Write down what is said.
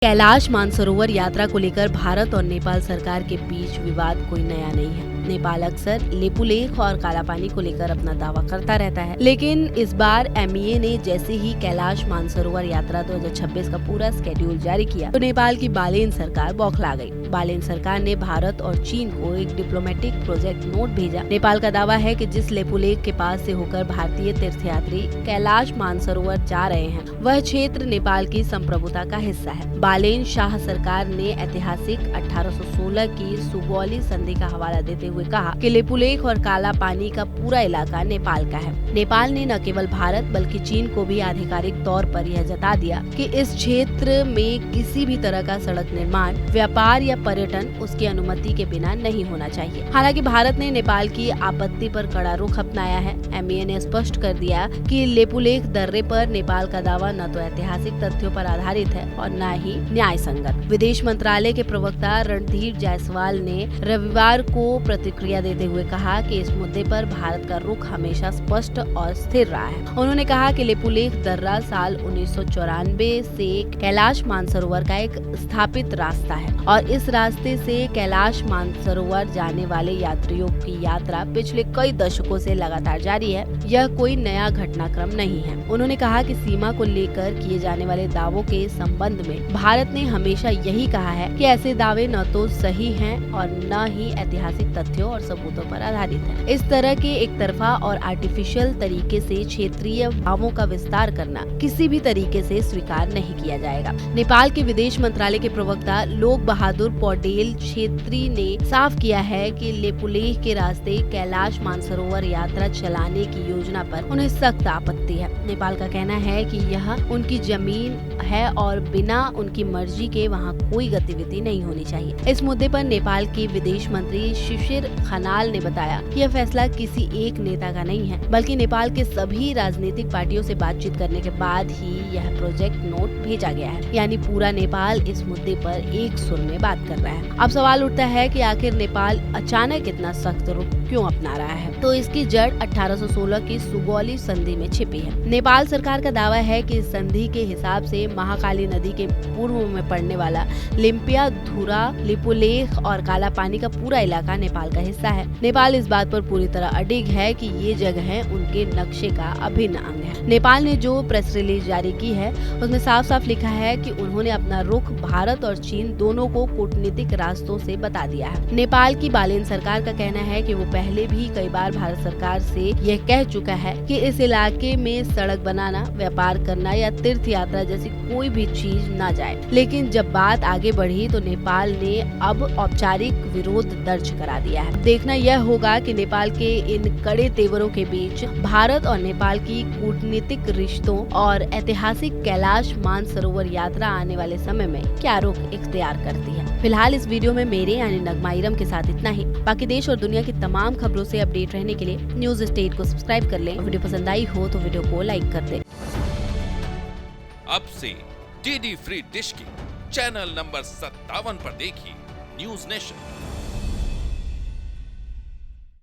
कैलाश मानसरोवर यात्रा को लेकर भारत और नेपाल सरकार के बीच विवाद कोई नया नहीं है। नेपाल अक्सर लेपुलेख और कालापानी को लेकर अपना दावा करता रहता है, लेकिन इस बार MEA ने जैसे ही कैलाश मानसरोवर यात्रा 2026 का पूरा स्केड्यूल जारी किया तो नेपाल की बालेन सरकार बौखला गई। बालेन सरकार ने भारत और चीन को एक डिप्लोमेटिक प्रोजेक्ट नोट भेजा। नेपाल का दावा है कि जिस लेपुलेख के पास से होकर भारतीय तीर्थयात्री कैलाश मानसरोवर जा रहे हैं वह क्षेत्र नेपाल की संप्रभुता का हिस्सा है। बालेन शाह सरकार ने ऐतिहासिक 1816 की सुगौली संधि का हवाला देते हुए कहा कि लेपुलेख और काला पानी का पूरा इलाका नेपाल का है। नेपाल ने न केवल भारत बल्कि चीन को भी आधिकारिक तौर पर यह जता दिया कि इस क्षेत्र में किसी भी तरह का सड़क निर्माण, व्यापार या पर्यटन उसकी अनुमति के बिना नहीं होना चाहिए। हालांकि भारत ने नेपाल की आपत्ति पर कड़ा रुख अपनाया है। MEA ने स्पष्ट कर दिया कि लेपुलेख दर्रे पर नेपाल का दावा न तो ऐतिहासिक तथ्यों पर आधारित है और न ही न्याय संगत। विदेश मंत्रालय के प्रवक्ता रणधीर जायसवाल ने रविवार को प्रतिक्रिया देते हुए कहा कि इस मुद्दे पर भारत का रुख हमेशा स्पष्ट और स्थिर रहा है। उन्होंने कहा कि लेपुलेख दर्रा साल 1994 से कैलाश मानसरोवर का एक स्थापित रास्ता है और इस रास्ते से कैलाश मानसरोवर जाने वाले यात्रियों की यात्रा पिछले कई दशकों से लगातार जारी है। यह कोई नया घटनाक्रम नहीं है। उन्होंने कहा कि सीमा को लेकर किए जाने वाले दावों के संबंध में भारत ने हमेशा यही कहा है कि ऐसे दावे न तो सही हैं और न ही ऐतिहासिक तथ्यों और सबूतों पर आधारित हैं। इस तरह के एक तरफा और आर्टिफिशियल तरीके से क्षेत्रीय भावों का विस्तार करना किसी भी तरीके से स्वीकार नहीं किया जाएगा। नेपाल के विदेश मंत्रालय के प्रवक्ता लोक बहादुर पौडेल छेत्री ने साफ किया है कि लेपुलेख के रास्ते कैलाश मानसरोवर यात्रा चलाने की योजना पर उन्हें सख्त आपत्ति है। नेपाल का कहना है कि यह उनकी जमीन है और बिना उनकी मर्जी के वहां कोई गतिविधि नहीं होनी चाहिए। इस मुद्दे पर नेपाल के विदेश मंत्री शिशिर खनाल ने बताया कि यह फैसला किसी एक नेता का नहीं है, बल्कि नेपाल के सभी राजनीतिक पार्टियों से बातचीत करने के बाद ही यह प्रोजेक्ट नोट भेजा गया है। यानी पूरा नेपाल इस मुद्दे पर एक सुर में बात कर रहा है। अब सवाल उठता है कि आखिर नेपाल अचानक इतना सख्त रुख क्यों अपना रहा है? तो इसकी जड़ 1816 की सुगौली संधि में छिपी है। नेपाल सरकार का दावा है कि इस संधि के हिसाब से महाकाली नदी के पूर्व में पड़ने वाला लिम्पिया, धुरा, लिपुलेख और काला पानी का पूरा इलाका नेपाल का हिस्सा है। नेपाल इस बात पर पूरी तरह अडिग है कि ये जगह उनके नक्शे का अभिन्न अंग है। नेपाल ने जो प्रेस रिलीज जारी की है उसमें साफ साफ लिखा है कि उन्होंने अपना रुख भारत और चीन दोनों को कूटनीतिक रास्तों से बता दिया है। नेपाल की बालेन सरकार का कहना है कि वो पहले भी कई बार भारत सरकार से यह कह चुका है कि इस इलाके में सड़क बनाना, व्यापार करना या तीर्थ यात्रा जैसी कोई भी चीज न जाए, लेकिन जब बात आगे बढ़ी तो नेपाल ने अब औपचारिक विरोध दर्ज करा दिया है। देखना यह होगा कि नेपाल के इन कड़े तेवरों के बीच भारत और नेपाल की कूटनीतिक रिश्तों और ऐतिहासिक कैलाश मानसरोवर यात्रा आने वाले समय में क्या रुख इख्तियार करती है। फिलहाल इस वीडियो में मेरे यानी नगमा इरम के साथ इतना ही। बाकी देश और दुनिया की तमाम खबरों से अपडेट रहने के लिए न्यूज स्टेट को सब्सक्राइब कर लें। वीडियो पसंद आई हो तो वीडियो को लाइक कर दें। अब से DD फ्री डिश की चैनल नंबर 57 पर देखिए न्यूज नेशन।